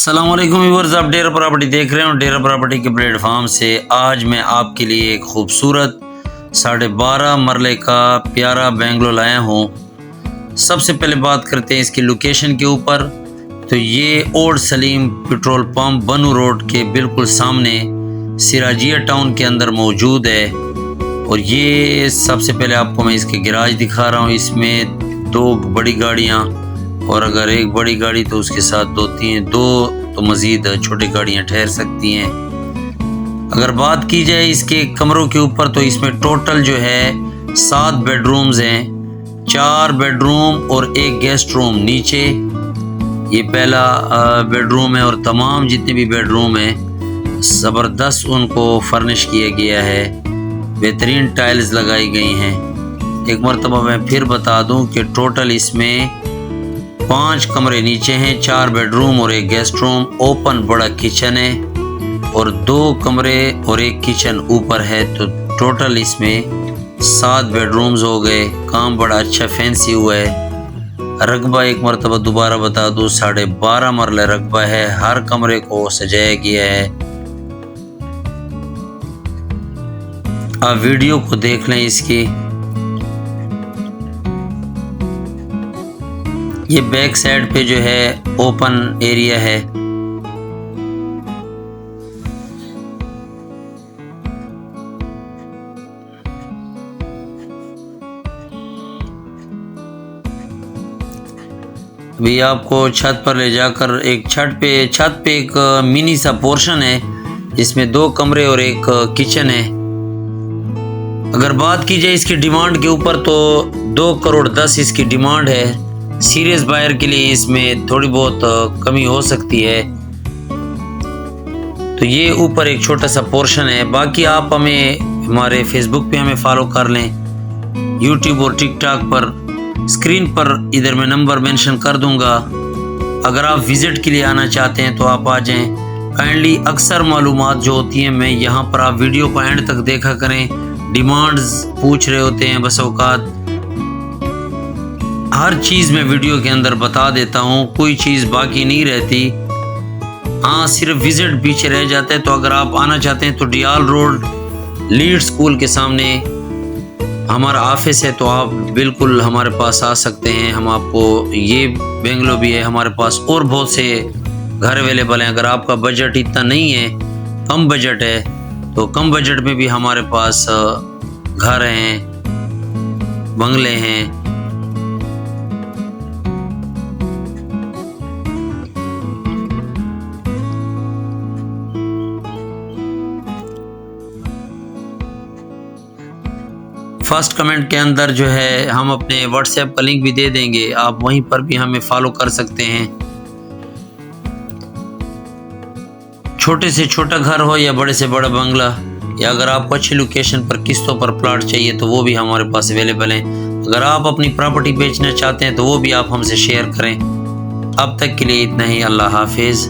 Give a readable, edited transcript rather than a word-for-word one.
अस्सलामुअलैकुम व्यूअर्स, आप डेरा प्रॉपर्टी देख रहे हो। डेरा प्रॉपर्टी के प्लेटफॉर्म से आज मैं आपके लिए एक खूबसूरत 12.5 मरले का प्यारा बेंगलो लाया हूँ। सबसे पहले बात करते हैं इसकी लोकेशन के ऊपर। तो ये ओल्ड सलीम पेट्रोल पंप बनू रोड के बिल्कुल सामने सिराजिया टाउन के अंदर मौजूद है। और ये सबसे पहले आपको मैं इसके गैराज दिखा रहा हूँ। इसमें 2 बड़ी गाड़ियाँ और अगर एक बड़ी गाड़ी तो उसके साथ 2 तो मज़ीद छोटी गाड़ियां ठहर सकती हैं। अगर बात की जाए इसके कमरों के ऊपर तो इसमें टोटल जो है 7 बेडरूम्स हैं, 4 बेडरूम और 1 गेस्ट रूम नीचे। ये पहला बेडरूम है और तमाम जितने भी बेडरूम हैं ज़बरदस्त उनको फर्निश किया गया है, बेहतरीन टाइल्स लगाई गई हैं। एक मरतबा मैं फिर बता दूं कि टोटल इसमें 5 कमरे नीचे हैं, 4 बेडरूम और 1 गेस्ट रूम, ओपन बड़ा किचन है और 2 कमरे और 1 किचन ऊपर है। तो टोटल इसमें 7 बेडरूम्स हो गए। काम बड़ा अच्छा फैंसी हुआ है। रकबा एक मरतबा दोबारा बता दूं 12.5 मरला रकबा है। हर कमरे को सजाया गया है। आप वीडियो को देख लें इसकी। ये बैक साइड पे जो है ओपन एरिया है। अभी आपको छत पर ले जाकर एक छत पे एक मिनी सा पोर्शन है जिसमें 2 कमरे और 1 किचन है। अगर बात की जाए इसकी डिमांड के ऊपर तो 2 करोड़ 10 इसकी डिमांड है। सीरियस बायर के लिए इसमें थोड़ी बहुत कमी हो सकती है। तो ये ऊपर एक छोटा सा पोर्शन है। बाकी आप हमें हमारे फेसबुक पे हमें फॉलो कर लें, यूट्यूब और टिकटॉक पर स्क्रीन पर इधर मैं नंबर मेंशन कर दूंगा। अगर आप विजिट के लिए आना चाहते हैं तो आप आ जाएं। काइंडली अक्सर मालूमात जो होती हैं मैं यहाँ पर, आप वीडियो को एंड तक देखा करें। डिमांड्स पूछ रहे होते हैं, बस औकात हर चीज़ मैं वीडियो के अंदर बता देता हूँ, कोई चीज़ बाकी नहीं रहती। हाँ, सिर्फ विजिट पीछे रह जाता है। तो अगर आप आना चाहते हैं तो डियाल रोड लीड स्कूल के सामने हमारा ऑफिस है, तो आप बिल्कुल हमारे पास आ सकते हैं। हम आपको ये बेंगलो भी है हमारे पास, और बहुत से घर अवेलेबल हैं। अगर आपका बजट इतना नहीं है, कम बजट है, तो कम बजट में भी हमारे पास घर हैं, बंगले हैं। फर्स्ट कमेंट के अंदर जो है हम अपने व्हाट्सएप का लिंक भी दे देंगे, आप वहीं पर भी हमें फॉलो कर सकते हैं। छोटे से छोटा घर हो या बड़े से बड़ा बंगला, या अगर आपको अच्छी लोकेशन पर किस्तों पर प्लॉट चाहिए तो वो भी हमारे पास अवेलेबल हैं। अगर आप अपनी प्रॉपर्टी बेचना चाहते हैं तो वो भी आप हमसे शेयर करें। अब तक के लिए इतना ही। अल्लाह हाफिज़।